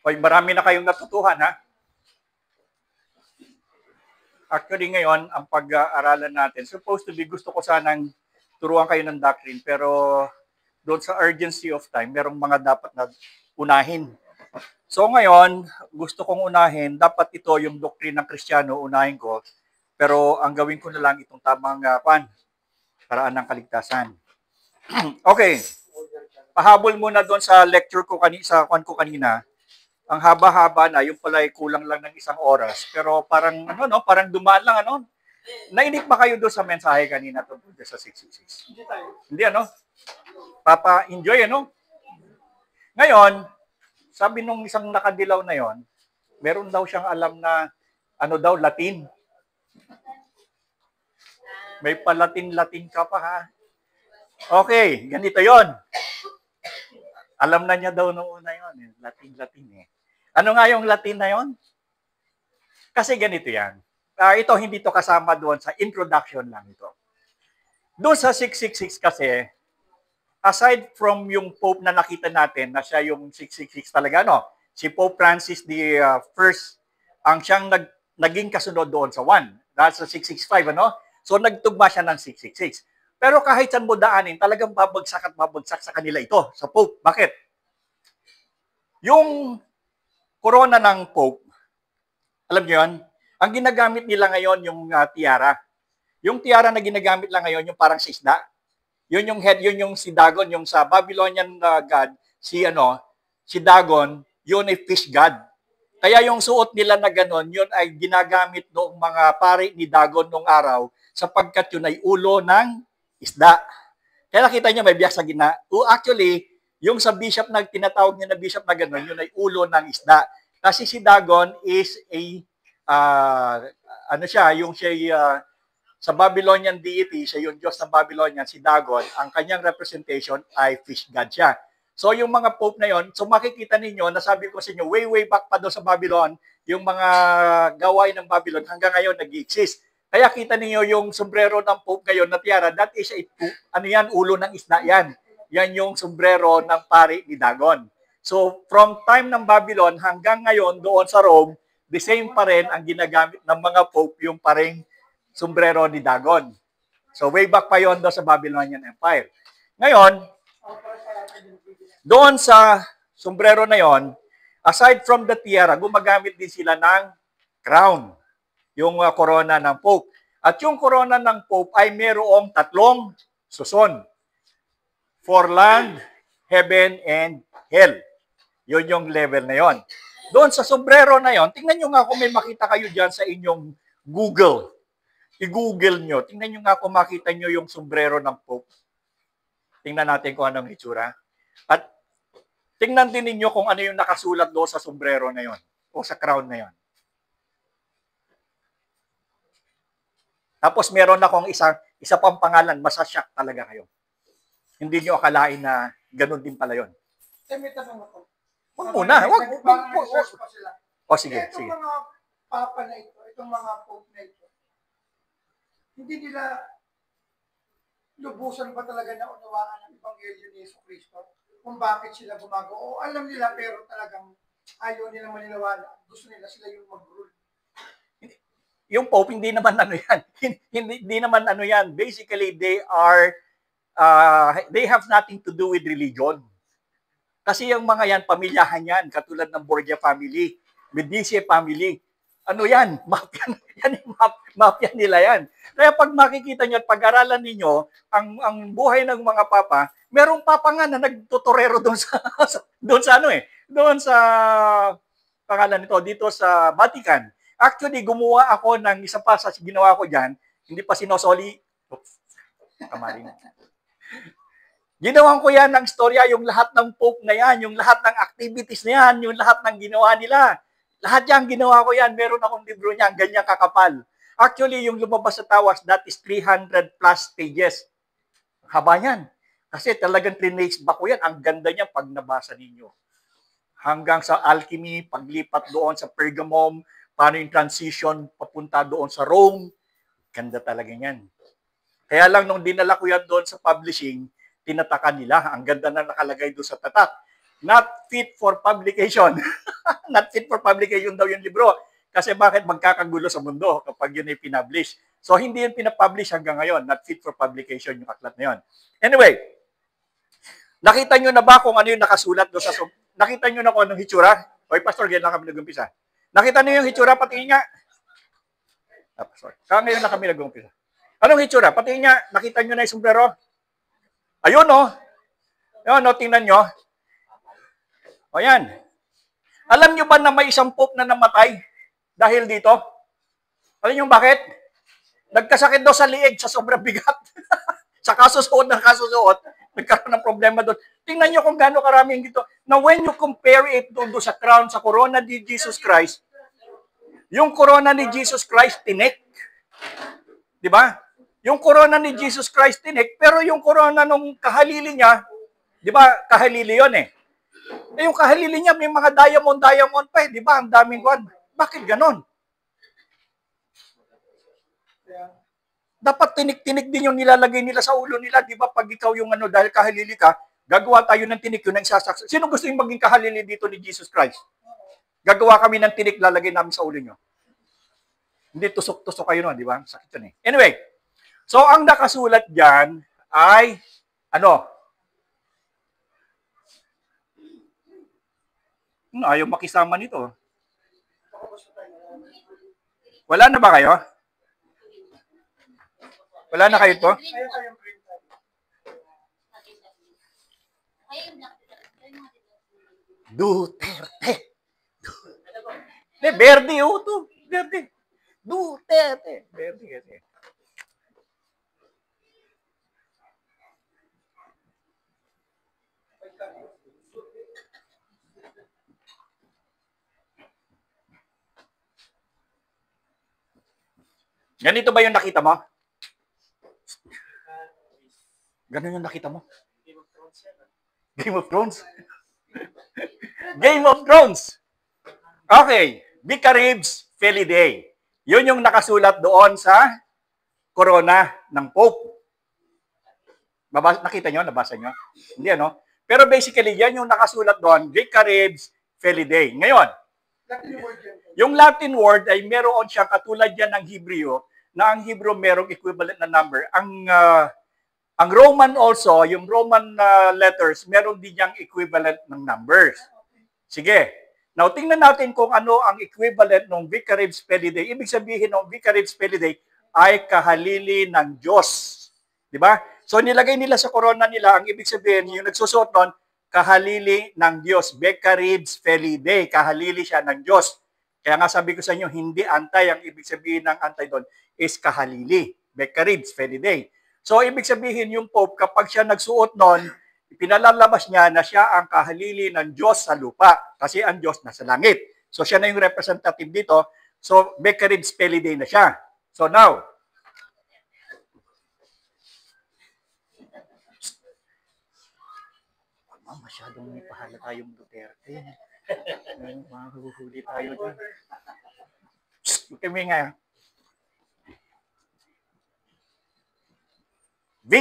Hoy, marami na kayong natutuhan, ha? Actually, ngayon, ang pag-aaralan natin, supposed to be, gusto ko sanang turuan kayo ng doctrine, pero doon sa urgency of time, merong mga dapat na unahin. So ngayon, gusto kong unahin, dapat ito yung doctrine ng Kristiyano, unahin ko, pero ang gawin ko na lang itong tamang paraan ng kaligtasan. Okay, pahabol muna doon sa lecture ko kanina. Ang haba-haba na, yung pala ay kulang lang ng isang oras. Pero parang, parang dumaan lang, Nainig ba kayo doon sa mensahe kanina tungkol sa 666? Hindi tayo. Hindi, Papa-enjoy, Ngayon, sabi nung isang nakadilaw na yon, meron daw siyang alam na, Latin. May pa-Latin-Latin ka pa, ha? Okay, ganito yon. Alam na niya daw noong una yon, Latin-Latin eh. Ano nga yung Latin na yon? Kasi ganito yan. Ito, hindi to kasama doon sa introduction lang ito. Doon sa 666 kasi, aside from yung Pope na nakita natin, na siya yung 666 talaga, si Pope Francis the first, ang siyang naging kasunod doon sa 1. Dahil sa 665, So, nagtugma siya ng 666. Pero kahit saan mo daanin, talagang babagsak at babagsak sa kanila ito, sa Pope. Bakit? Yung corona ng Pope, alam niyo yun? Ang ginagamit nila ngayon yung tiara. Yung tiara na ginagamit lang ngayon, yung parang sisda. Yun yung head, yun yung si Dagon, yung sa Babylonian god, si Dagon, yun ay fish god. Kaya yung suot nila na gano'n, yun ay ginagamit noong mga pari ni Dagon noong araw sapagkat yun ay ulo ng isda. Kaya nakita niyo may biyak sa gina. Actually, yung sa bishop na tinatawag niya na bishop na gano'n, yun ay ulo ng isda. Kasi si Dagon is sa Babylonian deity, siya yung Diyos ng Babylonian, si Dagon, ang kanyang representation ay fish god siya. So yung mga pope na yon, so makikita ninyo, nasabi ko sa inyo, way back pa doon sa Babylon, yung mga gawain ng Babylon hanggang ngayon nag-exist. Kaya kita niyo yung sombrero ng pope ngayon na tiara, that is ulo ng isda yan. Yan yung sombrero ng pari ni Dagon. So from time ng Babylon hanggang ngayon doon sa Rome, the same pa rin ang ginagamit ng mga pope yung paring sombrero ni Dagon. So way back pa yon doon sa Babylonian Empire. Ngayon, doon sa sombrero na yon, aside from the tiara, gumagamit din sila ng crown, yung corona ng Pope. At yung corona ng Pope ay mayroong 3 suson. For land, heaven, and hell. Yun yung level na yon. Doon sa sombrero na yon, tingnan nyo nga kung may makita kayo dyan sa inyong Google. I-Google nyo. Tingnan nyo nga kung makita nyo yung sombrero ng Pope. Tingnan natin kung anong itsura. At tingnan din ninyo kung ano yung nakasulat doon sa sombrero na yon o sa crown na yon. Tapos meron akong isa pang pangalan, masasyak talaga kayo. Hindi nyo akalain na ganun din pala yon. May tanong ako. Huwag muna. Huwag. O sige, sige. Itong mga papa na ito, itong mga pope na ito, hindi nila lubusan ba talaga na unawaan ng Ebanghelyo ni Yesu Cristo? Kung bakit sila gumagawa? O alam nila pero talagang ayaw nila maniniwala. Gusto nila sila yung mag-rule. Yung Pope, hindi naman yan. hindi naman yan. Basically, they have nothing to do with religion. Kasi yung mga yan, pamilyahan yan, katulad ng Borgia family, Medici family. Ano yan? Mafia, mafia nila yan. Kaya pag makikita nyo at pag-aralan ninyo, ang buhay ng mga papa, merong papa nga na nagtutorero doon sa pangalan nito, dito sa Vatican. Actually, gumawa ako ng isa pa sa ginawa ko dyan, hindi pa sinosoli. Oops, kamarin. Ginawan ko yan ng storya, yung lahat ng Pope na yan, yung lahat ng activities na yan, yung lahat ng ginawa nila. Lahat yan, ginawa ko yan. Meron akong libro niyan, ganyan kakapal. Actually, yung lumabas sa tawas, that is 300 plus pages. Haba yan. Kasi talagang trinage ba ko yan. Ang ganda niya pag nabasa ninyo. Hanggang sa alchemy, paglipat doon sa Pergamum, paano yung transition papunta doon sa Rome. Ganda talaga yan. Kaya lang nung dinala ko yan doon sa publishing, tinatakan nila. Ang ganda na nakalagay doon sa tatak. Not fit for publication. Not fit for publication daw yung libro. Kasi bakit magkakagulo sa mundo kapag yun ay pinablish? So, hindi yun pinapublish hanggang ngayon. Not fit for publication yung aklat na yun. Anyway, nakita nyo na ba kung ano yung nakasulat doon sa... Nakita nyo na kung anong hitsura? Oy, Pastor, ganyan lang kami nag-umpisa. Nakita nyo yung hitsura? Patingin nga. Pastor. Ngayon na kami nag-umpisa. Anong hitsura? Patingin nga. Nakita nyo na yung sombrero? Ayun, oh. Ayun, oh, tingnan nyo. O yan. Alam nyo ba na may isang pope na namatay dahil dito? Alam nyo bakit? Nagkasakit daw sa liig sa sobrang bigat. Sa kasusuot ng kasusuot, nagkaroon ng problema doon. Tingnan nyo kung gaano karaming dito. Now, when you compare it doon sa crown, sa corona ni Jesus Christ, yung corona ni Jesus Christ, tinik. Di ba? Yung corona ni Jesus Christ, tinik. Pero yung corona nung kahalili niya, di ba, kahalili yun eh. Yung kahalili niya, may mga diamond pa eh. Di ba? Ang daming kwan. Bakit ganon? Dapat tinik-tinik din yung nilalagay nila sa ulo nila. Di ba? Pag ikaw yung ano, dahil kahalili ka, gagawa tayo ng tinik yun ang isasaksak. Sino gusto yung maging kahalili dito ni Jesus Christ? Gagawa kami ng tinik, lalagay namin sa ulo nyo. Hindi tusok-tusok kayo nun, di ba? Sakit yun eh. Anyway, so ang nakasulat dyan ay, ano? Ayaw makisama nito. Wala na ba kayo? Wala na kayo to? Duterte. Verde, oh, to. Verde. Duterte. Verde kasi. Ganito ba yung nakita mo? Ganun yung nakita mo? Game of Thrones? Game of Thrones! Okay. Vicaribs Felidae. Yun yung nakasulat doon sa corona ng Pope. Nakita nyo? Nabasa nyo? Hindi ano? Pero basically, yan yung nakasulat doon, Vicaribs Felidae. Ngayon, yung Latin word ay meron siya katulad yan ng Hebrew, na ang Hebrew merong equivalent na number. Ang Roman also, yung Roman letters, meron din niyang equivalent ng numbers. Sige. Now, tingnan natin kung ano ang equivalent ng Vicaribs Felidae. Ibig sabihin ng Vicaribs Felidae ay kahalili ng Diyos. Di ba? So, nilagay nila sa corona nila, ang ibig sabihin, yung nagsusuot nun, kahalili ng Diyos. Vicaribs Felidae. Kahalili siya ng Diyos. Kaya nga sabi ko sa inyo, hindi antay. Ang ibig sabihin ng antay doon is kahalili. Vicaribs Felidae. So, ibig sabihin yung Pope, kapag siya nagsuot nun, pinalalabas niya na siya ang kahalili ng Diyos sa lupa. Kasi ang Diyos nasa langit. So, siya na yung representative dito. So, Vicaribs Felidae na siya. So, now, masyadong may pahala tayong Duterte. Mahuhuli tayo dyan. Kami nga. V.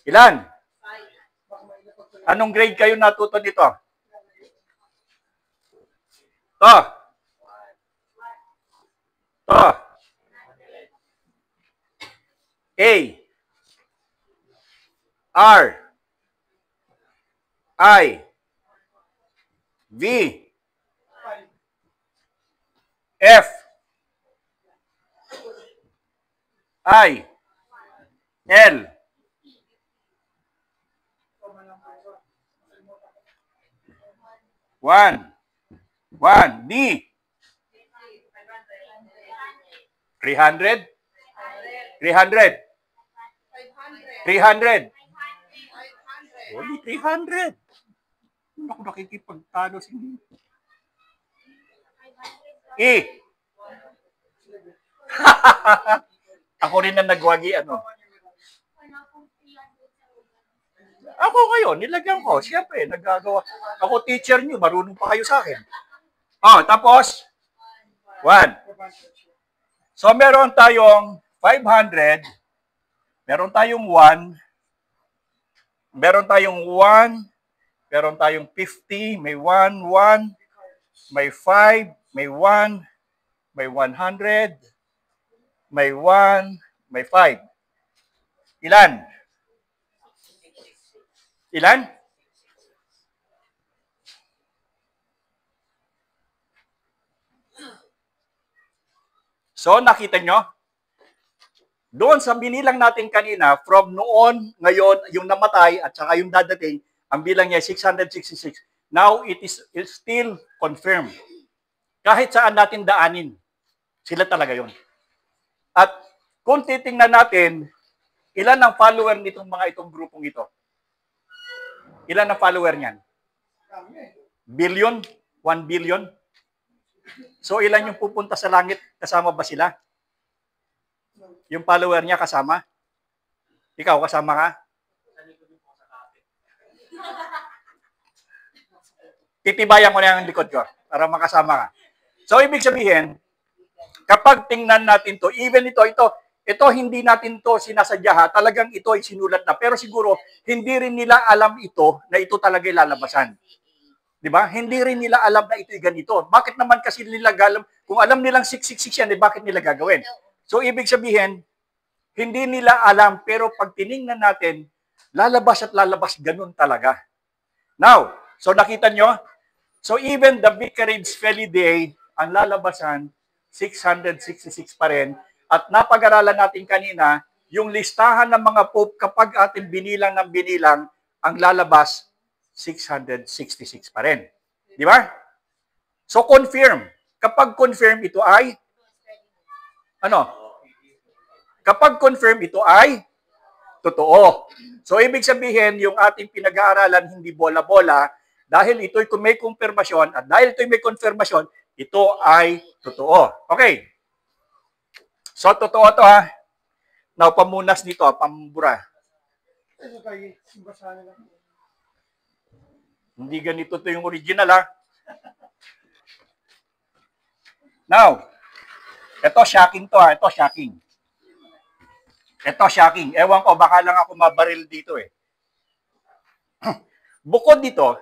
Ilan? Anong grade kayo natuto nito? To. A. R. I. V. F. I. L. One. D. 300. 300. Only 300. Hindi ako nakikipagtalo sa inyo. E. Ako rin na nagwagi, ano. Ako ngayon, nilagyan ko. Siyempre, nagagawa. Ako teacher nyo, marunong pa kayo sa akin. Tapos, 1. So, meron tayong 500. Meron tayong 1. Meron tayong 1, Meron tayong 50, may 1, 1, may 5, may 1, may 100, may 1, may 5. Ilan? Ilan? So, nakita nyo? Doon sa binilang natin kanina, from noon, ngayon, yung namatay, at saka yung dadating, ang bilang niya 666. Now, it's still confirmed. Kahit saan natin daanin, sila talaga yon. At kung titingnan natin, ilan ang follower nitong mga itong grupong ito? Ilan ang follower niyan? Billion? 1 billion? So, ilan yung pupunta sa langit? Kasama ba sila? Yung follower niya kasama? Ikaw, kasama ka? Titibayan ko na yung likod ko para makasama ka. So, ibig sabihin, kapag tingnan natin to, even ito, hindi natin to sinasadya ha, talagang ito ay sinulat na. Pero siguro, hindi rin nila alam ito na ito talaga lalabasan. Di ba? Hindi rin nila alam na ito'y ganito. Bakit naman kasi nila galam, kung alam nilang 666 yan, bakit nila gagawin? So, ibig sabihin, hindi nila alam, pero pag tiningnan natin, lalabas at lalabas ganun talaga. Now, so nakita nyo? So, even the Vicarage Feli Day, ang lalabasan, 666 pa rin. At napag-aralan natin kanina, yung listahan ng mga pope kapag ating binilang ng binilang, ang lalabas, 666 pa rin. Di ba? So, confirm. Kapag confirm, ito ay, ano? Kapag confirm, ito ay totoo. So, ibig sabihin, yung ating pinag-aaralan, hindi bola-bola, dahil ito'y may konfirmasyon, at dahil ito'y may konfirmasyon, ito ay totoo. Okay. So, totoo to ha. Now, pamunas dito, pambura. Hindi ganito to yung original ha. Now, ito shocking to ha. Ito shocking. Ito shocking. Ewan ko, baka lang ako mabaril dito eh. Bukod dito,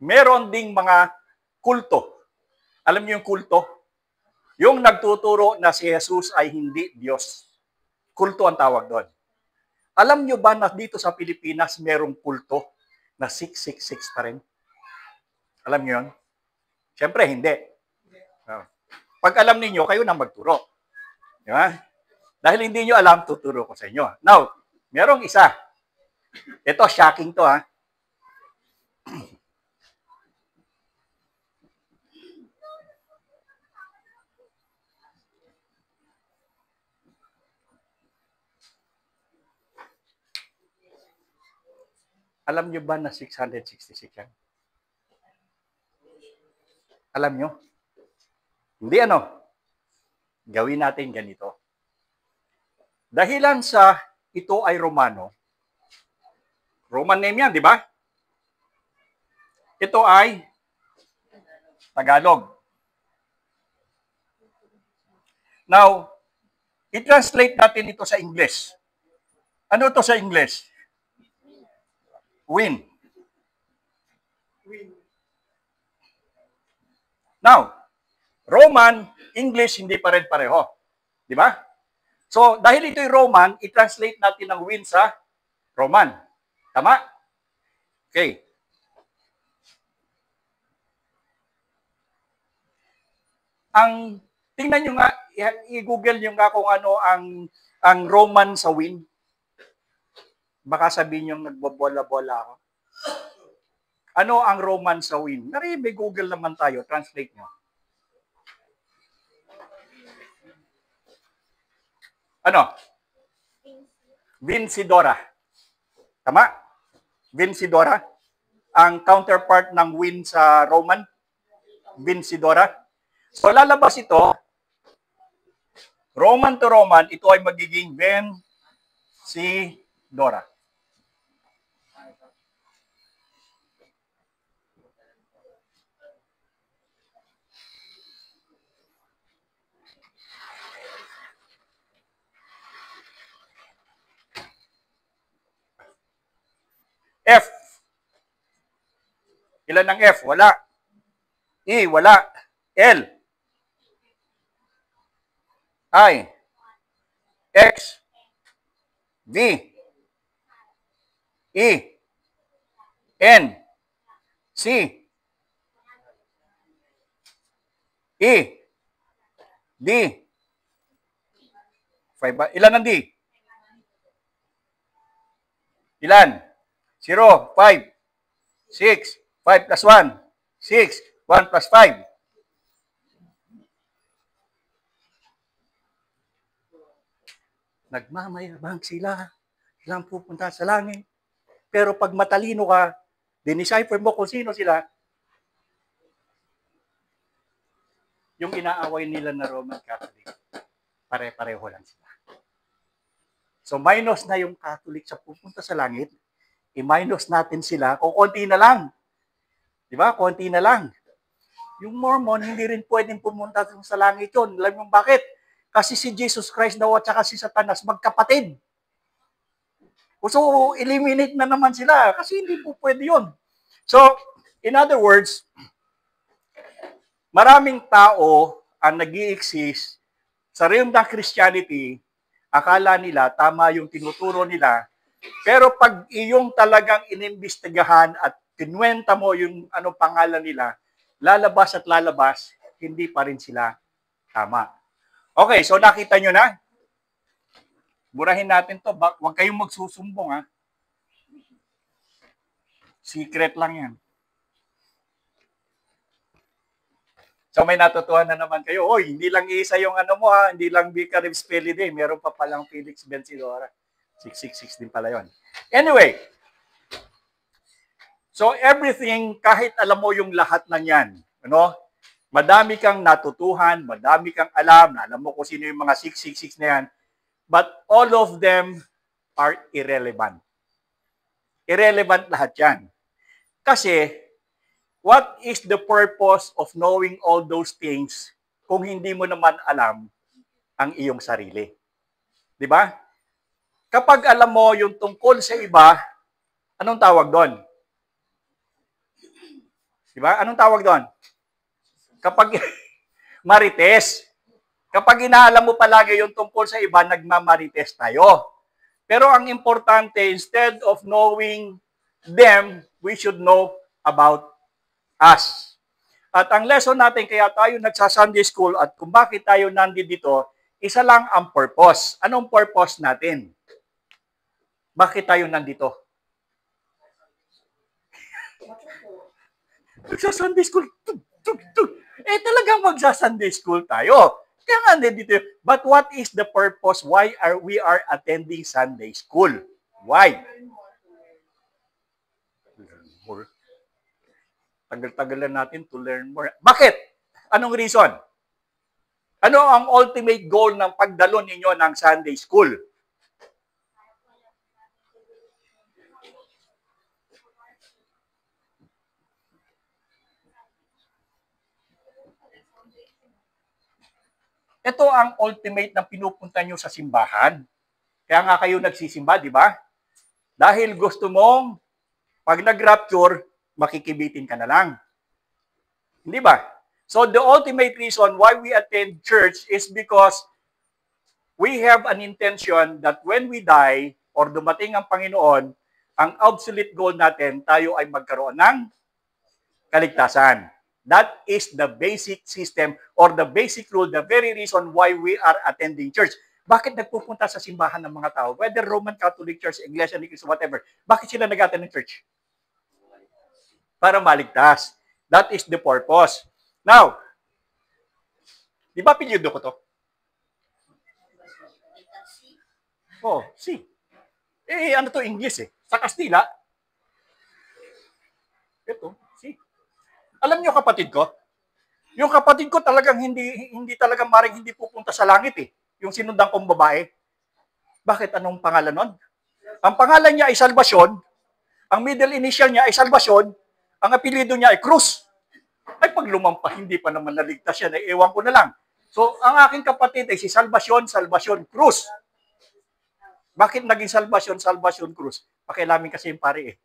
meron ding mga kulto. Alam niyo yung kulto? Yung nagtuturo na si Jesus ay hindi Diyos. Kulto ang tawag doon. Alam niyo ba na dito sa Pilipinas merong kulto na 666 pa rin? Alam niyo yun? Siyempre, hindi. Pag alam niyo, kayo na magturo. Di ba? Dahil hindi niyo alam, tuturo ko sa inyo. Now, merong isa. Ito, shocking to ha. Alam niyo ba na 666 yan? Alam niyo? Hindi ano? Gawin natin ganito. Dahilan sa ito ay Romano. Roman name yan, di ba? Ito ay Tagalog. Now, i-translate natin ito sa English. Ano to sa English? Win. Now, Roman, English, hindi pa rin pareho. Di ba? So, dahil ito'y Roman, i-translate natin ang win sa Roman. Tama? Okay. Ang, tingnan nyo nga, i-google nyo nga kung ano ang Roman sa win. Baka sabihin nyo nagbobola-bola ako. Ano ang Roman sa win? May Google naman tayo, translate nyo. Ano? Vincedora. Tama? Vincedora. Ang counterpart ng win sa Roman. Vincedora. So lalabas ito, Roman to Roman, ito ay magiging Vincedora. F. Ilan ang F? Wala. E, wala. L. I. X. V. E. N. C. E. D. 5. Ilan ang D? Ilan? 0, 5, 6, 5 plus 1, 6, 1 plus 5. Nagmamayabang sila. Silang pupunta sa langit. Pero pag matalino ka, dinicipher mo kung sino sila, yung inaaway nila na Roman Catholic, pare-pareho lang sila. So minus na yung Catholic sa pupunta sa langit, i-minus natin sila, o konti na lang. Di ba? Konti na lang. Yung Mormon, hindi rin pwedeng pumunta sa langit yun. Alam mo bakit? Kasi si Jesus Christ daw at saka si Satanas magkapatid. So, eliminate na naman sila kasi hindi po pwede yun. So, in other words, maraming tao ang nag-i-exist sa realm ng Christianity, akala nila tama yung tinuturo nila, pero pag iyong talagang inimbestigahan at kinuwenta mo yung ano pangalan nila, lalabas at lalabas, hindi pa rin sila tama. Okay, so nakita nyo na? Burahin natin to. Huwag kayong magsusumbong, ha? Secret lang yan. So may natutuhan na naman kayo. Oy, hindi lang isa yung ano mo, ha? Hindi lang Vicar of Spelide. Meron pa palang Felix Bencidora. 666 din pala yon. Anyway, so everything, kahit alam mo yung lahat ng yan, ano? Madami kang natutuhan, madami kang alam mo kung sino yung mga 666 na yan, but all of them are irrelevant. Irrelevant lahat yan. Kasi, what is the purpose of knowing all those things kung hindi mo naman alam ang iyong sarili? Di ba? Kapag alam mo yung tungkol sa iba, anong tawag doon? Di ba? Anong tawag doon? Kapag marites. Kapag inaalam mo palagi yung tungkol sa iba, nagmamarites tayo. Pero ang importante, instead of knowing them, we should know about us. At ang lesson natin, kaya tayo nagsa-Sunday school at kung bakit tayo nandito, isa lang ang purpose. Anong purpose natin? Bakit tayo nandito? Nagsa-Sunday school. Talagang magsa-Sunday school tayo. Kaya nga dito. But what is the purpose? Why are we attending Sunday school? Why? More. Tagal-tagal lang natin to learn more. Bakit? Anong reason? Ano ang ultimate goal ng pagdalo ninyo ng Sunday school? Ito ang ultimate na pinupunta nyo sa simbahan. Kaya nga kayo nagsisimba, di ba? Dahil gusto mong, pag nag-rapture, makikibitin ka na lang. Hindi ba? So the ultimate reason why we attend church is because we have an intention that when we die, or dumating ang Panginoon, ang absolute goal natin, tayo ay magkaroon ng kaligtasan. That is the basic system or the basic rule, the very reason why we are attending church. Bakit nagpupunta sa simbahan ng mga tao? Whether Roman Catholic Church, Iglesia ni Cristo, whatever. Bakit sila nag-attend ng church? Para maligtas. That is the purpose. Now, di ba apelyido ko to? Oh, si. Ano to English eh? Sa Kastila, ito, si. Alam niyo kapatid ko? Yung kapatid ko talagang hindi talagang maring hindi pupunta sa langit eh. Yung sinundan kong babae. Bakit? Anong pangalan nun? Ang pangalan niya ay Salvacion. Ang middle initial niya ay Salvacion. Ang apelyido niya ay Cruz. Ay pag lumampa, hindi pa naman naligtas yan. Ay ewan ko na lang. So, ang aking kapatid ay si Salvacion Cruz. Bakit naging Salvacion Cruz? Pakialamin kasi yung pare eh.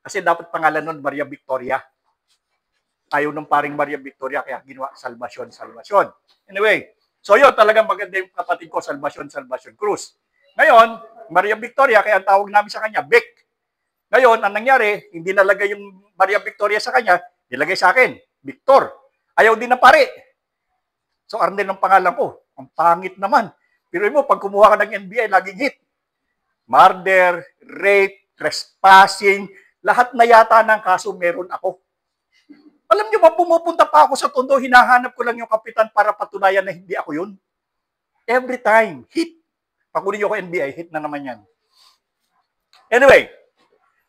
Kasi dapat pangalan nun Maria Victoria. Ayaw ng paring Maria Victoria, kaya ginawa salvation, salvation. Anyway, so yun, talagang maganda yung kapatid ko, salvation, salvation cruz. Ngayon, Maria Victoria, kaya ang tawag namin sa kanya, Vic. Ngayon, ang nangyari, hindi nalagay yung Maria Victoria sa kanya, nilagay sa akin, Victor. Ayaw din na pare. So, Arnel ang pangalan ko. Ang pangit naman. Pero mo, pag kumuha ka ng NBI, laging hit. Murder, rape, trespassing, lahat na yata ng kaso meron ako. Alam niyo ba, pumupunta pa ako sa Tondo, hinahanap ko lang yung kapitan para patunayan na hindi ako yun. Every time, hit. Pakunin niyo ko NBI, hit na naman yan. Anyway,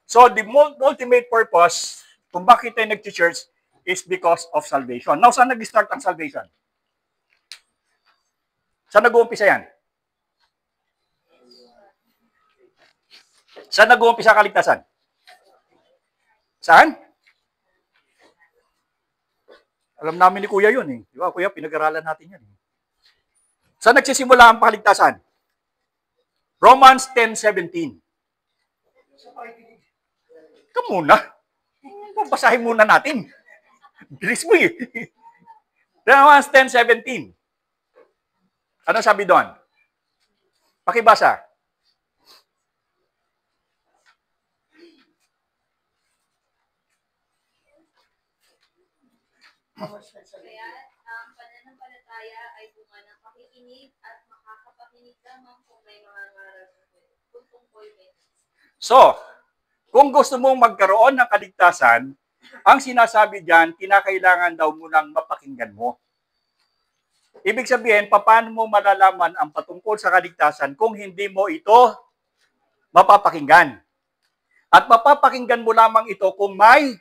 so the ultimate purpose kung bakit tayo nag-church is because of salvation. Now, saan nag-start ang salvation? Saan nag-uumpisa yan? Saan nag-uumpisa kaligtasan? Saan? Alam namin ni Kuya yun eh. Di ba, Kuya, pinag-aralan natin yan. Saan nagsisimula ang kaligtasan? Romans 10:17. Ika muna. Babasahin muna natin. Bilis mo eh. Romans 10:17. Ano sabi doon? Pakibasa. Kaya ang pananampalataya ay bunga ng pakikinig at makakapakinig lamang kung may mga ngaral kung tungkol may. So, kung gusto mong magkaroon ng kaligtasan, ang sinasabi diyan, kinakailangan daw munang mapakinggan mo. Ibig sabihin, paano mo malalaman ang patungkol sa kaligtasan kung hindi mo ito mapapakinggan? At mapapakinggan mo lamang ito kung may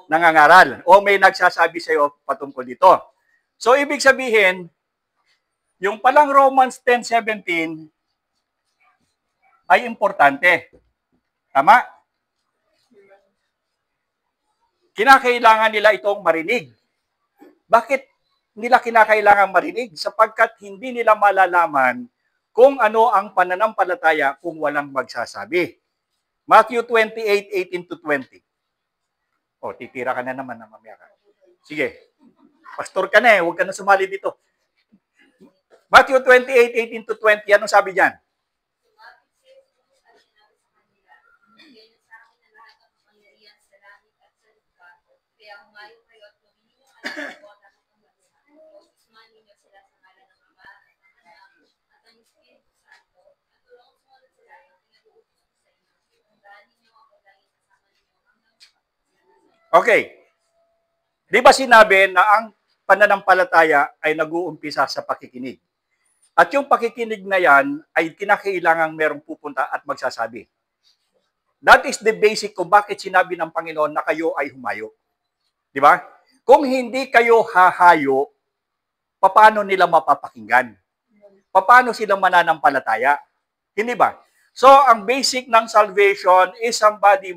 nangangaral o may nagsasabi sa iyo patungkol dito. So, ibig sabihin, yung palang Romans 10:17 ay importante. Tama? Kinakailangan nila itong marinig. Bakit nila kinakailangan marinig? Sapagkat hindi nila malalaman kung ano ang pananampalataya kung walang magsasabi. Matthew 28:18-20. O, titira ka na naman na mamaya ka. Sige. Pastor ka na eh. Huwag ka na sumali dito. Matthew 28:18-20. Anong sabi dyan? Okay. Di ba sinabi na ang pananampalataya ay nag-uumpisa sa pakikinig? At yung pakikinig na yan ay kinakailangang merong pupunta at magsasabi. That is the basic kung bakit sinabi ng Panginoon na kayo ay humayo. Di ba? Kung hindi kayo hahayo, paano nila mapapakinggan? Paano sila mananampalataya? Hindi ba? So, ang basic ng salvation is somebody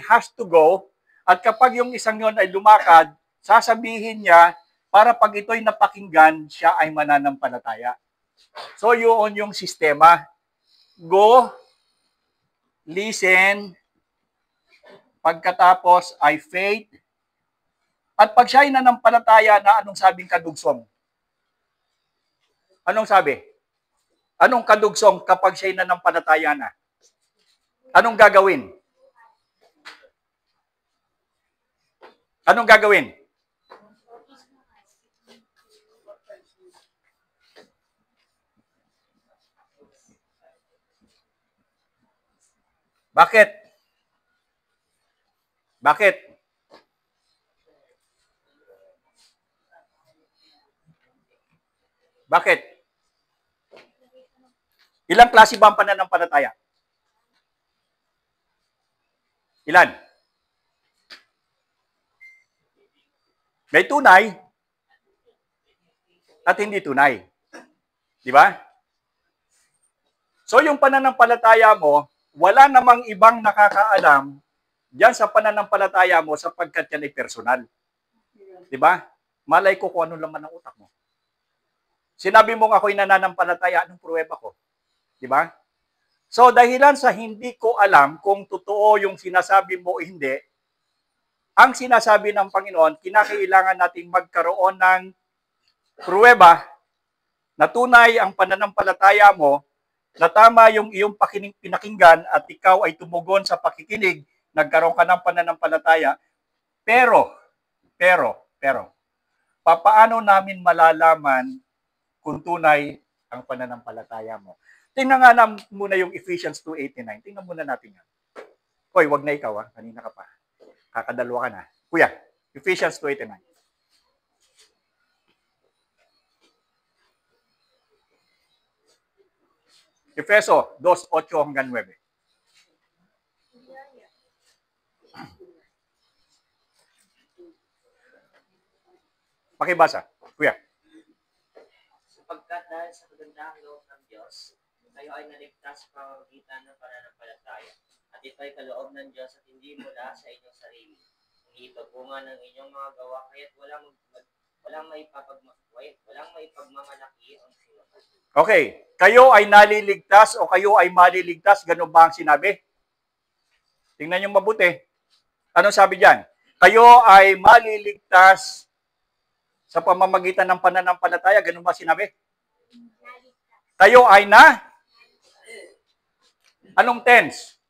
has to go, at kapag yung isang yon ay lumakad, sasabihin niya, para pag ito'y napakinggan, siya ay mananampalataya. So, yun yung sistema. Go, listen, pagkatapos ay faith, at pag siya ay nanampalataya na, anong sabing kadugsong? Anong sabi? Anong kadugsong kapag siya ay nanampalataya na? Anong gagawin? Anong gagawin? Bakit? Bakit? Bakit? Ilang klase ba ang pananampalataya? Ilan? May tunay at hindi tunay. Di ba? So yung pananampalataya mo, wala namang ibang nakakaalam diyan sa pananampalataya mo sapagkat yan ay personal. Di ba? Malay ko kung ano laman ng utak mo. Sinabi mong ako'y nananampalataya, anong pruweba ko? Di ba? So dahilan sa hindi ko alam kung totoo yung sinasabi mo o hindi, ang sinasabi ng Panginoon, kinakailangan nating magkaroon ng pruweba na tunay ang pananampalataya mo, na tama yung iyong pinakinggan at ikaw ay tumugon sa pakikinig, nagkaroon ka ng pananampalataya. Pero, papaano namin malalaman kung tunay ang pananampalataya mo? Tingnan nga muna yung Ephesians 2:89. Tingnan muna natin yan. Hoy, wag na ikaw, ha? Kanina ka pa. Kakadalwa ka na. Kuya, Ephesians 2:89. Efeso 2:8 hanggang 9. Pakibasa, kuya. Sapagkat dahil sa kagandahang loob ng Diyos, kayo ay naligtas sa pamamagitan ng pananampalataya. At ito ay kaloob ng Diyos at hindi mula sa inyong sarili. Hindi ito bunga ng inyong mga gawa, kaya't walang maipagmamalaki ang sinuman. Okay, kayo ay naliligtas o kayo ay maliligtas, ganun ba ang sinabi? Tingnan niyo mabuti. Anong sabi diyan? Kayo ay maliligtas sa pamamagitan ng pananampalataya, ganun ba sinabi? Kayo ay anong tense?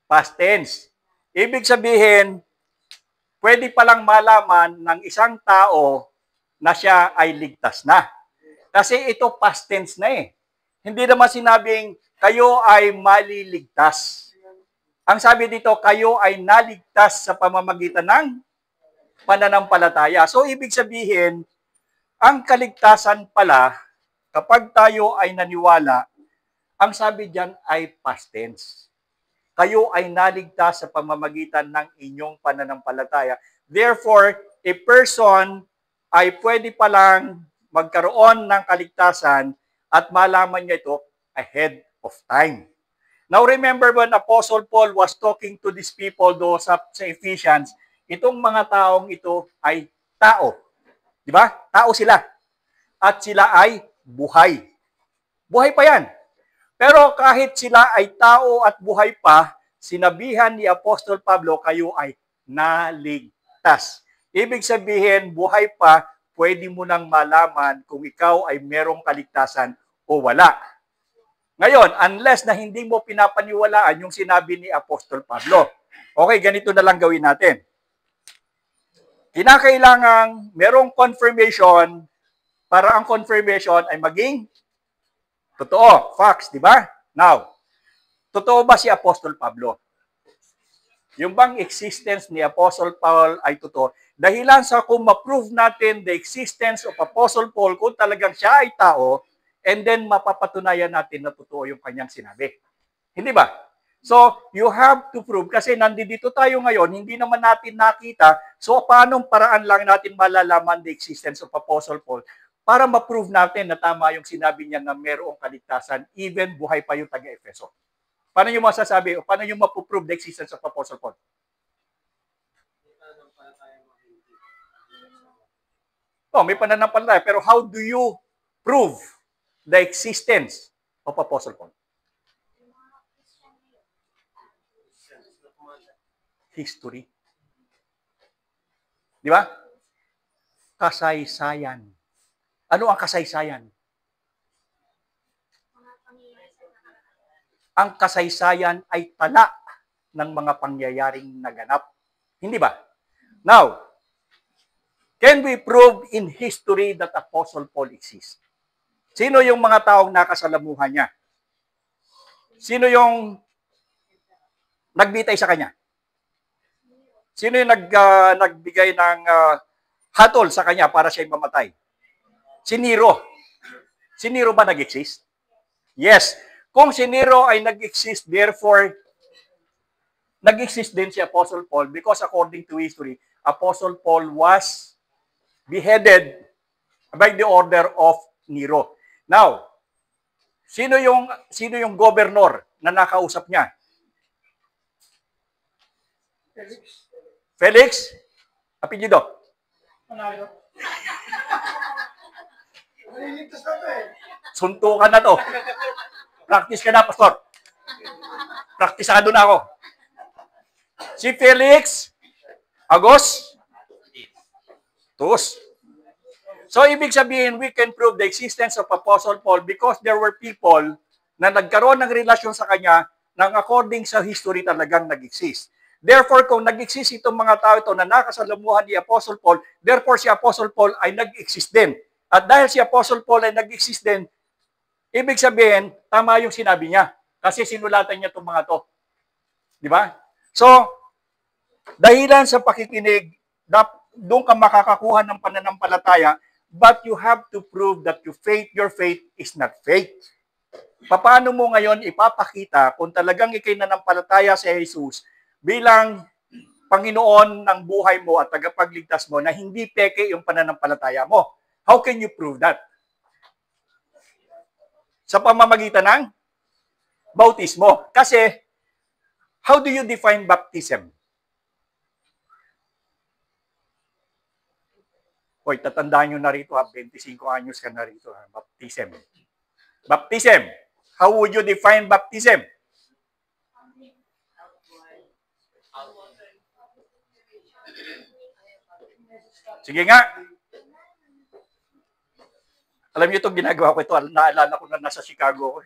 Past tense. Ibig sabihin, pwede palang malaman ng isang tao na siya ay ligtas na. Kasi ito past tense na eh. Hindi naman sinabing kayo ay maliligtas. Ang sabi dito, kayo ay naligtas sa pamamagitan ng pananampalataya. So, ibig sabihin, ang kaligtasan pala, kapag tayo ay naniwala, ang sabi diyan ay past tense. Kayo ay naligtas sa pamamagitan ng inyong pananampalataya. Therefore, a person ay pwede palang magkaroon ng kaligtasan at malaman niya ito ahead of time. Now, remember when Apostle Paul was talking to these people sa Ephesians, itong mga taong ito ay tao. Di ba? Tao sila. At sila ay buhay. Buhay pa yan. Pero kahit sila ay tao at buhay pa, sinabihan ni Apostol Pablo, kayo ay naligtas. Ibig sabihin, buhay pa, pwede mo nang malaman kung ikaw ay merong kaligtasan o wala. Ngayon, unless na hindi mo pinapaniwalaan yung sinabi ni Apostol Pablo. Okay, ganito na lang gawin natin. Kinakailangang merong confirmation para ang confirmation ay maging totoo. Facts, di ba? Now, totoo ba si Apostol Pablo? Yung bang existence ni Apostle Paul ay totoo? Dahilan sa kung ma-prove natin the existence of Apostle Paul kung talagang siya ay tao, and then mapapatunayan natin na totoo yung kanyang sinabi. Hindi ba? So, you have to prove, kasi nandito tayo ngayon, hindi naman natin nakita, so paanong paraan lang natin malalaman the existence of Apostle Paul para ma-prove natin na tama yung sinabi niya na mayroong kaligtasan, even buhay pa yung taga-Efeso. Paano nyo masasabi, o paano nyo mapuprove the existence of Apostle Paul? Oh, may pananampalataya, pero how do you prove the existence of Apostle Paul? History. Di ba? Kasaysayan. Ano ang kasaysayan? Ang kasaysayan ay tala ng mga pangyayaring naganap. Hindi ba? Now, can we prove in history that Apostle Paul exists? Sino yung mga taong nakasalamuhan niya? Sino yung nagbitay sa kanya? Sino yung nagbigay ng hatol sa kanya para siya'y mamatay? Si Nero. Si Nero ba nag-exist? Yes. Kung si Nero ay nag-exist, therefore, nag-exist din si Apostle Paul because according to history, Apostle Paul was beheaded by the order of Nero. Now, sino yung governor na nakausap niya? Felix? Apelyido? Panalo. Naliligtas na ito eh. Suntukan na to. Practice ka na, pastor. Praktisado na ako. Si Felix Agos? Tus. So, ibig sabihin, we can prove the existence of Apostle Paul because there were people na nagkaroon ng relasyon sa kanya nang according sa history talagang nag-exist. Therefore, kung nag-exist itong mga tao ito na nakasalamuhan ni Apostle Paul, therefore si Apostle Paul ay nag-exist din. At dahil si Apostle Paul ay nag-exist din, ibig sabihin, tama yung sinabi niya. Kasi sinulatan niya itong mga to. Di ba? So, dahilan sa pakikinig, doon ka makakakuha ng pananampalataya, but you have to prove that your faith is not fake. Paano mo ngayon ipapakita kung talagang ikay nanampalataya sa Jesus bilang Panginoon ng buhay mo at tagapagligtas mo na hindi peke yung pananampalataya mo? How can you prove that? Sa pamamagitan ng bautismo. Kasi, how do you define baptism? Hoy, tatandaan nyo na rito, 25 anyos ka na rito. Baptism. Baptism. How would you define baptism? Sige nga. Alam niyo itong ginagawa ko ito, naalala ko na nasa Chicago ako.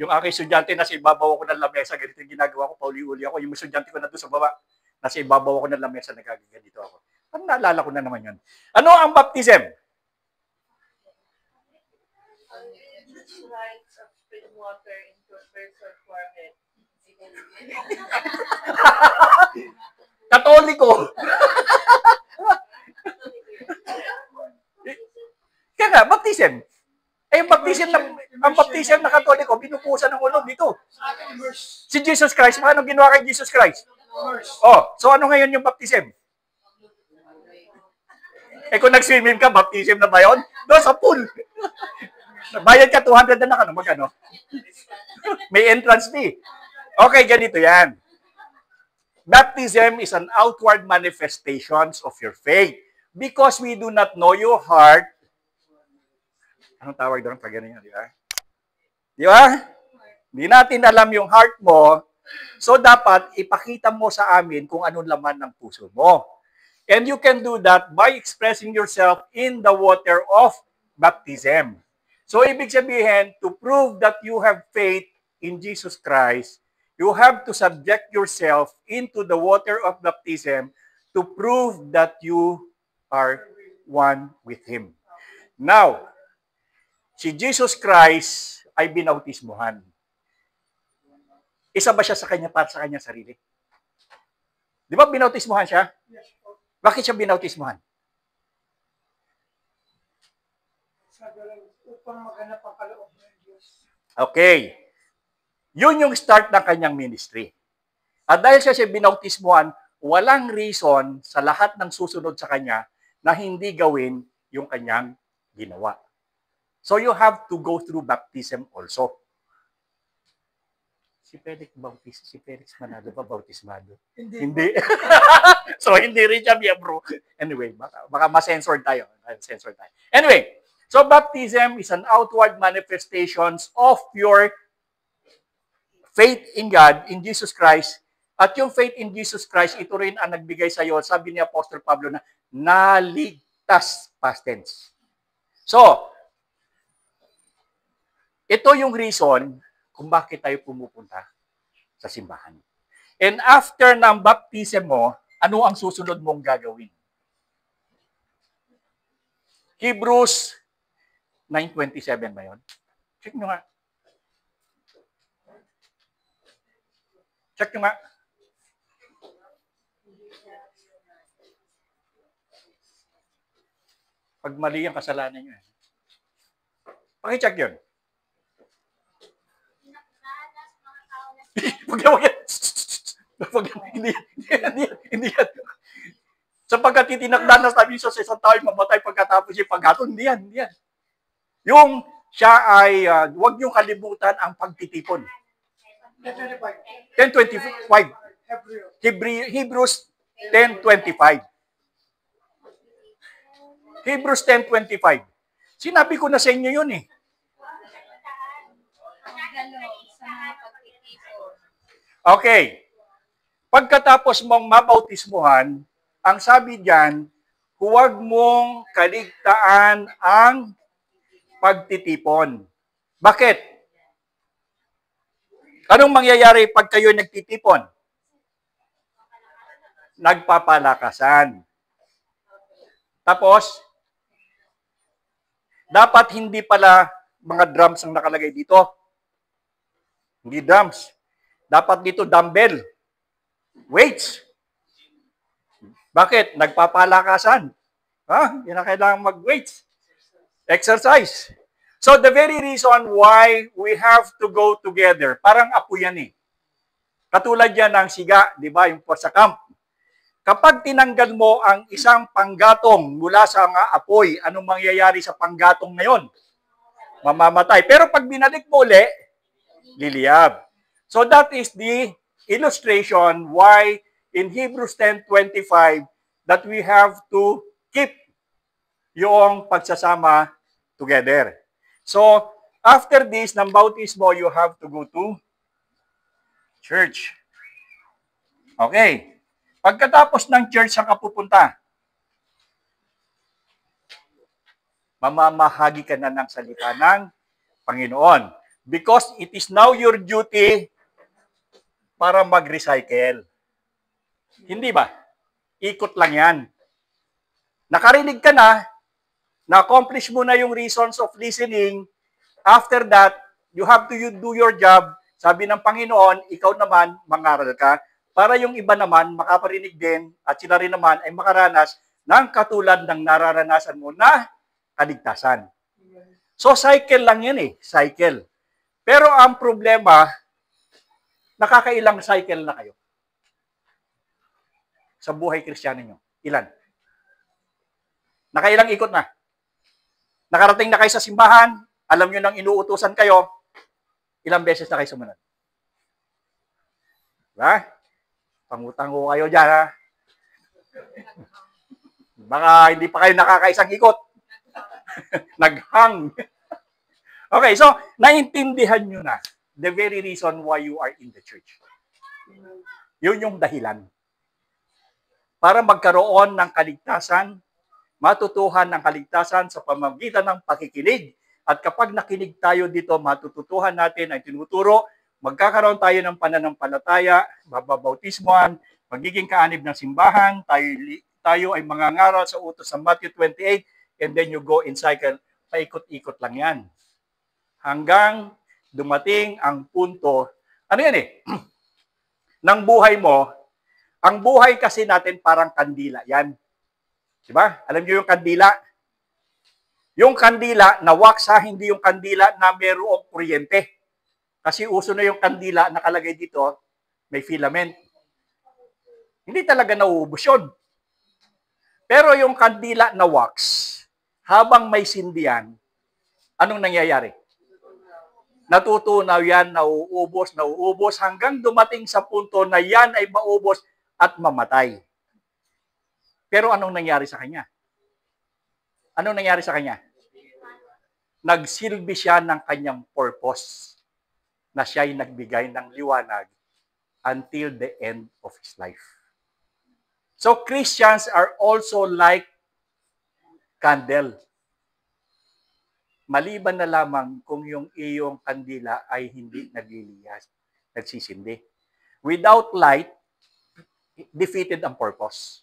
Yung aking estudyante, nasa ibabaw ako ng lamesa, ganito yung ginagawa ko, pauli-uli ako. Yung estudyante ko na doon sa baba, nasa ibabaw ako ng lamesa, nagkaganito ako. Parang naalala ko na naman yun. Ano ang baptism? Rites of spring water into a person's forehead. Katoliko. Kaya nga, baptism. Eh, ang baptism na Katoliko, binupusan ng ulo dito. Si Jesus Christ, paano ginawa kay Jesus Christ? Oh, so ano ngayon yung baptism? Eh, kung nag-swimming ka, baptism na ba yun? Doon sa pool. Bayad ka, 200 na lang, magkano? May entrance fee. Okay, ganito yan. Baptism is an outward manifestations of your faith. Because we do not know your heart. Anong tawag doon pag gano'n yan, di ba? Di ba? Hindi natin alam yung heart mo. So, dapat ipakita mo sa amin kung anong laman ng puso mo. And you can do that by expressing yourself in the water of baptism. So, ibig sabihin, to prove that you have faith in Jesus Christ, you have to subject yourself into the water of baptism to prove that you are one with Him. Now, si Jesus Christ ay binautismuhan. Isa ba siya sa kanya para sa kanyang sarili? Di ba binautismuhan siya? Bakit siya binautismuhan? Upang maganap ang kaloob ng Diyos. Okay. Yun yung start ng kanyang ministry. At dahil siya binautismuhan, walang reason sa lahat ng susunod sa kanya na hindi gawin yung kanyang ginawa. So you have to go through baptism also. Si Felix Manalo ba bautismado? Hindi. So hindi rin siya bro. Anyway, baka ma-censored tayo. Anyway, so baptism is an outward manifestations of your faith in God, in Jesus Christ. At yung faith in Jesus Christ, ito rin ang nagbigay sa iyo, sabi ni Apostle Pablo na naligtas, past tense. So, ito yung reason kung bakit tayo pumupunta sa simbahan. And after ng baptism mo, ano ang susunod mong gagawin? Hebrews 9:27 ba yun? Check nyo nga. Check nyo nga. Pag mali ang kasalanan nyo. Pakicheck yun. Hindi yan. Sapagkat itinakda na sabi sa isang tao mamatay pagkatapos yung paghatol, hindi yan. Yung siya ay, huwag niyong kalimutan ang pagtitipon. 10:25. Hebrews 10:25. Hebrews 10:25. Sinabi ko na sa inyo yun eh. Okay. Pagkatapos mong mabautismuhan, ang sabi diyan, huwag mong kaligtaan ang pagtitipon. Bakit? Anong mangyayari pag kayo nagtitipon? Nagpapalakasan. Tapos, dapat hindi pala mga drums ang nakalagay dito. Hindi drums. Dapat dito dumbbell. Weights. Bakit? Nagpapalakasan. Yan ang kailangan mag-weights. Exercise. So the very reason why we have to go together, parang apo yan eh. Katulad yan ng siga, di ba, yung sa camp. Kapag tinanggal mo ang isang panggatong mula sa mga apoy, anong mangyayari sa panggatong na yon? Mamamatay. Pero pag binalik mo uli, liliyab. So that is the illustration why in Hebrews 10:25 that we have to keep yung pagsasama together. So, after this, ng bautismo, you have to go to church. Okay. Pagkatapos ng church, saan ka pupunta? Mamamahagi ka na ng salita ng Panginoon. Because it is now your duty para mag-recycle. Hindi ba? Ikot lang yan. Nakarinig ka na-accomplish mo na yung reasons of listening. After that, you have to do your job. Sabi ng Panginoon, ikaw naman, mangaral ka, para yung iba naman makaparinig din at sila rin naman ay makaranas ng katulad ng nararanasan mo na kaligtasan. So, cycle lang yan eh. Cycle. Pero ang problema, nakakailang cycle na kayo sa buhay Kristiyano nyo? Ilan? Nakailang ikot na? Nakarating na kayo sa simbahan, alam nyo nang inuutusan kayo, ilang beses na kayo sumunod? Diba? Pangutang ko kayo dyan, ha? Baka hindi pa kayo nakakaisang ikot. Naghang. Okay, so, naintindihan nyo na the very reason why you are in the church. Yun yung dahilan. Para magkaroon ng kaligtasan, matutuhan ng kaligtasan sa pamamagitan ng pakikinig. At kapag nakinig tayo dito, matututuhan natin ay tinuturo, magkakaroon tayo ng pananampalataya, bababautismoan, magiging kaanib ng simbahan, tayo ay mangangaral sa utos sa Matthew 28, and then you go in cycle, paikot-ikot lang yan. Hanggang dumating ang punto, ano yan eh, ng buhay mo, ang buhay kasi natin parang kandila yan. Diba? Alam niyo yung kandila? Yung kandila na wax ha, hindi yung kandila na mayroong kuryente. Kasi uso na yung kandila nakalagay dito, may filament. Hindi talaga nauubos yun. Pero yung kandila na wax, habang may sindihan, anong nangyayari? Natutunaw yan, nauubos, hanggang dumating sa punto na yan ay maubos at mamatay. Pero anong nangyari sa kanya? Anong nangyari sa kanya? Nagsilbi siya ng kanyang purpose na siya ay nagbigay ng liwanag until the end of his life. So Christians are also like candle. Maliban na lamang kung yung iyong kandila ay hindi nagliliyas, nagsisindi. Without light, defeated ang purpose.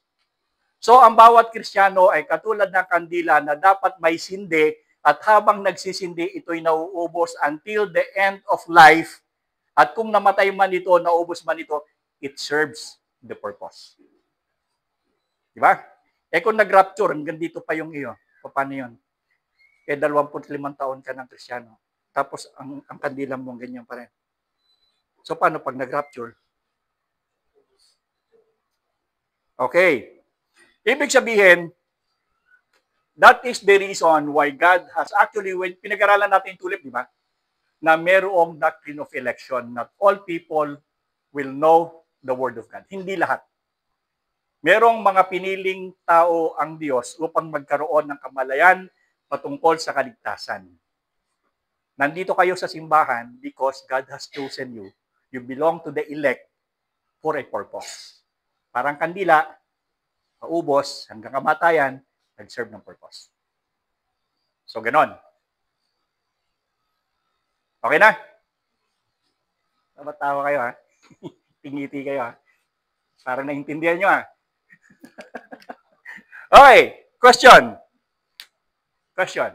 So, ang bawat Kristiyano ay katulad ng kandila na dapat may sindi at habang nagsisindi, ito'y nauubos until the end of life. At kung namatay man ito, naubos man ito, it serves the purpose. Diba? Eh kung nag-rapture, hanggang dito pa yung iyo, paano yun? Eh 25 taon ka ng Kristiyano. Tapos ang kandila mo ganyan pa rin. So, paano pag nag-rapture? Okay. Ibig sabihin, that is the reason why God has actually, when pinag-aralan natin tulip, di ba? Na merong doctrine of election. Not all people will know the Word of God. Hindi lahat. Merong mga piniling tao ang Diyos upang magkaroon ng kamalayan patungkol sa kaligtasan. Nandito kayo sa simbahan because God has chosen you. You belong to the elect for a purpose. Parang kandila, paubos hanggang kamatayan, nag-serve ng purpose. So, ganon. Okay na? Tawa kayo, ha? Tingiti kayo, ha? Parang naintindihan nyo, ha? Okay, question. Question.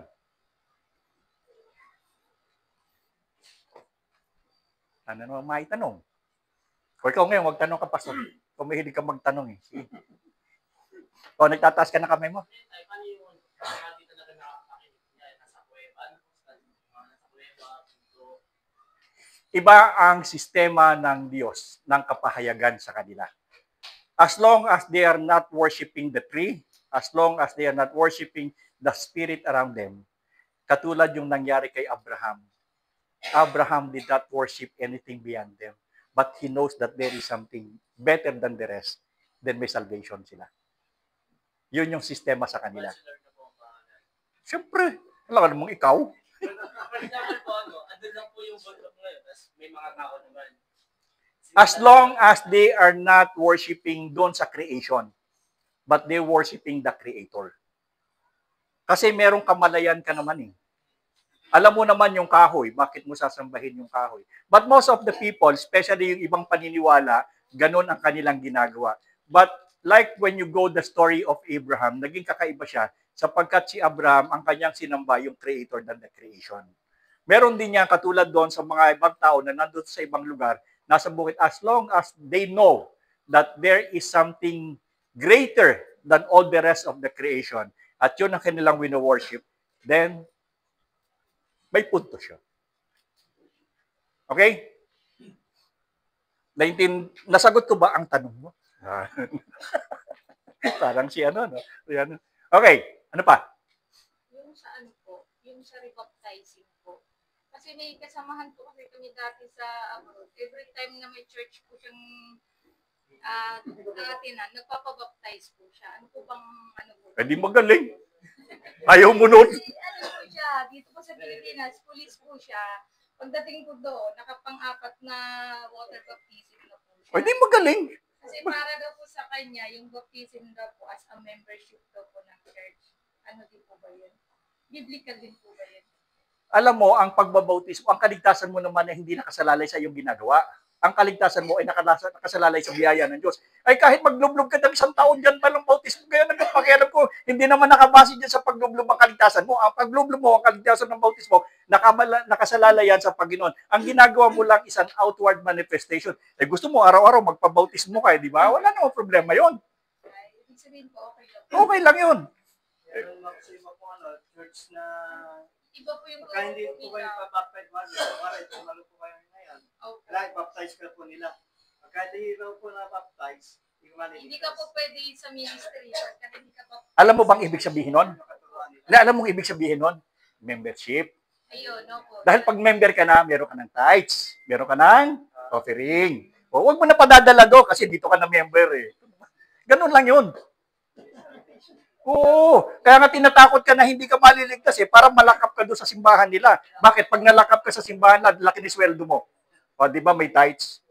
Ano naman maitanong? O ikaw ngayon, huwag tanong ka, Pastor. Kung mahilig ka magtanong, eh. Sige. O, nagtataas ka na kamay mo. Ano yung dito na nakakakinig niya, nasa kuweba, nasa kuweba, Iba ang sistema ng Diyos, ng kapahayagan sa kanila. As long as they are not worshiping the tree, as long as they are not worshiping the spirit around them, katulad yung nangyari kay Abraham. Abraham did not worship anything beyond them, but he knows that there is something better than the rest, then may salvation sila. Yun yung sistema sa kanila. Siyempre, alam ka namang ikaw. For example po, andun lang po yung bundok ngayon, tapos may mga tao naman. As long as they are not worshiping doon sa creation, but they worshiping the Creator. Kasi merong kamalayan ka naman, eh. Alam mo naman yung kahoy, bakit mo sasambahin yung kahoy? But most of the people, especially yung ibang paniniwala, ganun ang kanilang ginagawa. But like when you go the story of Abraham, naging kakaiba siya sapagkat si Abraham, ang kanyang sinamba yung Creator than the creation. Meron din niya katulad doon sa mga ibang tao na nandun sa ibang lugar, nasa bukid, as long as they know that there is something greater than all the rest of the creation, at yun ang kanilang wino-worship, then may punto siya. Okay? Nasagot ko ba ang tanong mo? Parang si ano, no? Okay, ano pa? Yung sa ano po, yung sa rebaptizing po. Kasi may kasamahan po kasi kami dati sa abroad. Every time na may church po siyang katinan, nagpapabaptize po siya. Ano po bang ano po? Eh, di magaling. Ayaw mo nun. Ano po siya, dito po sa Pilipinas, police po siya. Pagdating po doon, nakapang-apat na water baptism na po siya. Eh, di magaling. Kasi para daw po sa kanya, yung baptism daw po as a membership daw po ng church. Ano din po ba yun? Biblical din po ba yun? Alam mo, ang pagbabautismo, ang kaligtasan mo naman na hindi nakasalalay sa iyong ginagawa. Ang kaligtasan mo ay nakasalalay sa biyaya ng Diyos. Ay kahit maglublog ka ng 1 taon dyan pa ng bautismo, kaya nagpapakialam ko, hindi naman nakabase dyan sa paglublob ang kaligtasan mo. Ang paglublob mo, ang kaligtasan ng bautismo, nakasalalay yan sa Panginoon. Ang ginagawa mo lang is an outward manifestation. Eh gusto mo araw-araw magpabautismo ka, di ba? Wala namang problema yon. Ay, ibig sabihin po, okay lang. Okay lang yun. Meron ako sa iba po, church na Iba po yung pagka hindi po kayo pa-baptize mo, para ito malo po kayo ngayon. Okay. Kailangan baptize ka po nila. Pagka hindi raw po na-baptize, Hindi ka po pwede sa ministry. Kasi hindi ka po... Alam mo bang ibig sabihin nun? Alam mo ibig sabihin nun? Membership. Ayun, no po. Dahil pag member ka na, meron ka ng tithes, meron ka ng offering. O, huwag mo na padadala doon kasi dito ka na member eh. Ganun lang yun. Oo, kaya nga tinatakot ka na hindi ka maliligtas eh, para malakap ka doon sa simbahan nila. Bakit? Pag nalakap ka sa simbahan, laki ni sweldo mo. O, di ba may tithes?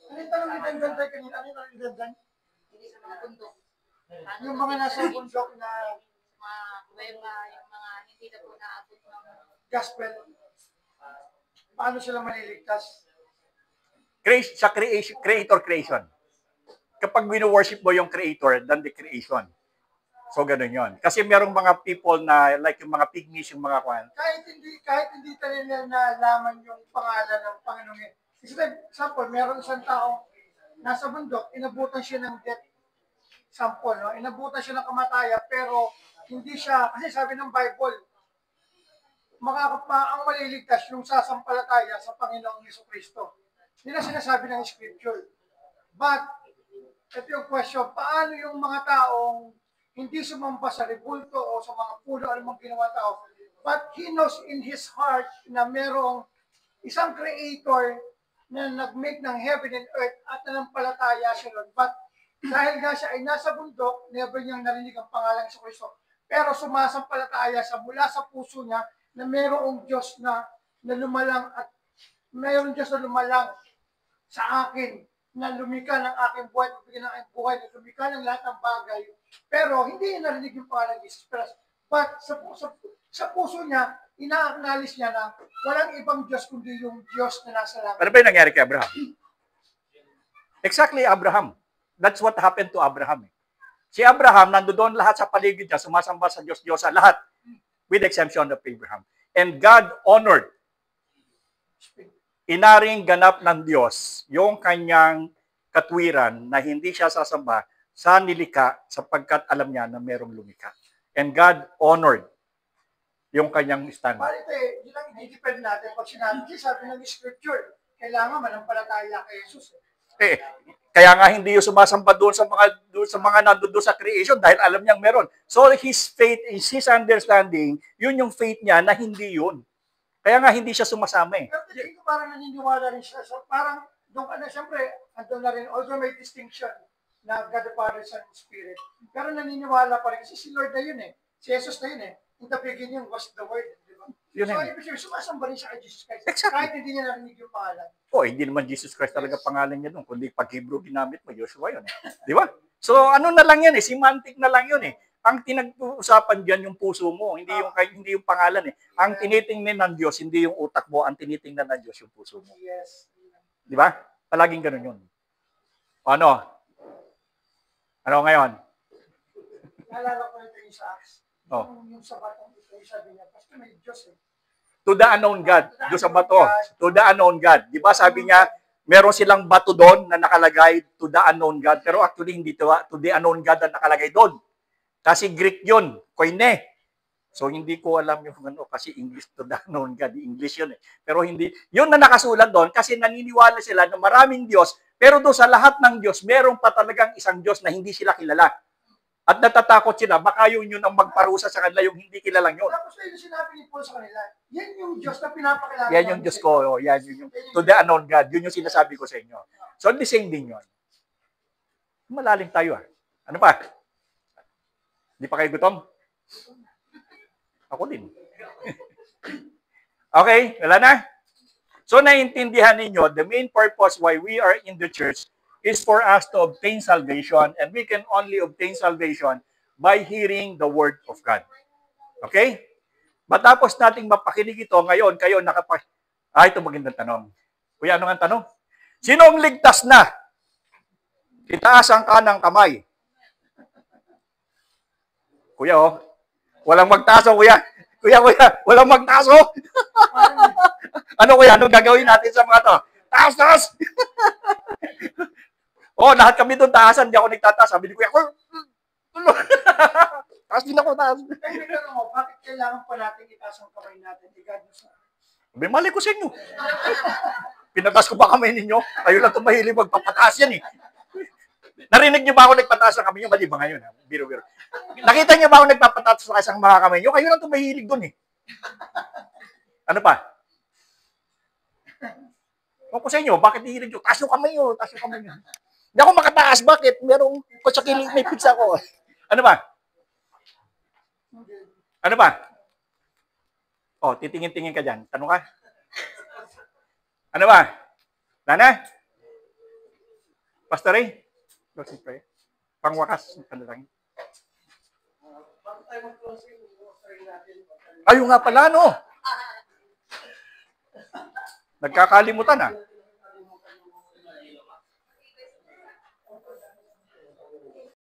Ano yung tanong ni Dandan tayo kanina? Ano yung tanong ni Dandan? Hindi sa mga bundok. Yung mga nasa bundok na Mga kuweba, yung mga hindi na po naabot ng... gospel, paano sila maliligtas? Sa creator creation. Kapag wino-worship mo yung creator than the creation. So, ganun yon. Kasi merong mga people na, like yung mga pygmies, yung mga kwan. Kahit hindi nila nalaman yung pangalan ng Panginoon. Example, meron isang tao nasa bundok, inabutan siya ng death sample, no? Inabutan siya ng kamatayan, pero hindi siya, kasi sabi ng Bible, ang maliligtas yung sasampalataya sa Panginoong Jesucristo. Hindi na sinasabi ng Scripture. But, ito yung question, paano yung mga taong hindi sumamba sa rebulto o sa mga puno, anumang ginawa tao, but he knows in his heart na merong isang creator na nag-make ng heaven and earth at nanampalataya siya nun. But dahil nga siya ay nasa bundok, never niyang narinig ang pangalan sa Kristo. Pero sumasampalataya siya mula sa puso niya na merong Diyos na lumalang at mayroong Diyos na lumalang sa akin. na lumikha ng aking buhay, magbigay ng aking buhay, na lumikha ng lahat ng bagay, pero hindi niya narinig yung pangalan ni Jesus Christ. But sa puso niya, ina-acknowledge niya na walang ibang Diyos kundi yung Diyos na nasa langit. Ano ba yung nangyari kay Abraham? Exactly, Abraham. That's what happened to Abraham. Si Abraham, nandoon lahat sa paligid niya, sumasamba sa Diyos-Diyosa, lahat, with the exemption of Abraham. And God honored, inaring ganap ng Diyos, yung kanyang katwiran na hindi siya sasamba sa nilikha sapagkat alam niya na merong lumikha. And God honored yung kanyang standard. Parito yun ang i-depend natin. Pag sinabi, sabi ng Scripture, kailangan manampalataya kay Jesus. Kaya nga hindi yung sumasamba doon sa mga nandoon sa creation dahil alam niyang meron. So his faith is his understanding, yun yung faith niya na hindi yun. Kaya nga hindi siya sumasama eh. Pero tingin ko parang naniniwala rin siya. So parang, doon ka na, siyempre, andun na rin, although may distinction na God the Father, Son, and Spirit. Pero naniniwala pa rin, kasi si Lord na yun eh. Si Jesus na yun eh. In the beginning was the Word. Di ba? Yun So, na ibig sabihin, sumasamba rin siya kay Jesus Christ. Exactly. Kahit hindi niya narinig yung pangalan. Hindi naman Jesus Christ talaga pangalan niya doon, kundi pag Hebrew ginamit mo, Joshua yun eh. Di ba? So ano na lang yan eh, semantic na lang yun eh. Ang tinag-uusapan diyan yung puso mo, hindi yung pangalan eh. Ang tinitingnan ng Diyos, hindi yung utak mo, ang tinitingnan ng Diyos yung puso mo. Yes. Di ba? Palaging ganun yun. Ano? Ano ngayon? Naalala ko yung sa Acts. Oh. Yung sa batong ito, yung sabi niya, basta may Diyos eh. To the unknown God. Doon sa bato. To the unknown God. Di ba sabi niya, meron silang bato doon na nakalagay to the unknown God. Pero actually, hindi to the unknown God na nakalagay doon. Kasi Greek yun. Koine. So, hindi ko alam yung ano, kasi English to the unknown God. English yun eh. Pero hindi. Yun na nakasulat doon kasi naniniwala sila na maraming Diyos. Pero doon sa lahat ng Diyos, meron pa talagang isang Diyos na hindi sila kilala. At natatakot sila, baka yun ang magparusa sa kanila, yung hindi kilalang yun. Tapos yung sinabi ni Paul sa kanila, yan yung Diyos na pinapakilala. Yan yung Diyos ko. Yan yung to the unknown God. Yun yung sinasabi ko sa inyo. So, the same din yun. Malalim tayo ah. Ano pa? Hindi pa kayo gutom? Ako din. Okay, wala na? So, naiintindihan ninyo, the main purpose why we are in the church is for us to obtain salvation, and we can only obtain salvation by hearing the Word of God. Okay? Matapos nating mapakinig ito, ngayon, kayo ito magandang tanong. Kuya, ano nga tanong? Sino ang ligtas na? Itaas ang kanang kamay. Kuya, walang magtaas, kuya. Kuya, walang magtaas, Ano, kuya, ano gagawin natin sa mga to? Taas! Lahat kami doon taasan, hindi ako nagtataas. Sabi ni kuya, taas din ako, taas. Kaya nagtanong mo, bakit kailangan pa natin itaas ang kamay natin? May mali ko sa inyo. Pinataas ko pa kamay ninyo. Kayo lang ito mahilig magpapataas yan eh. Narinig niyo ba ako nagpataas ng kamay niyo? Mali ba ngayon? Biro-biro. Nakita niyo ba ako nagpapataas sa mga kamay niyo? Kayo lang ito mahilig doon eh. Ano pa? Ako sa inyo, bakit hihilig nyo? Taas yung kamay nyo, taas yung kamay nyo. Hindi ako makataas, bakit? Merong sa kilig, may pizza ko. Ano ba? Ano ba? Titingin-tingin ka dyan. Tanong ka? Ano ba? Lana? Pastor Ray? Pangwakas. Ano lang? Ayun nga pala, no? Nagkakalimutan,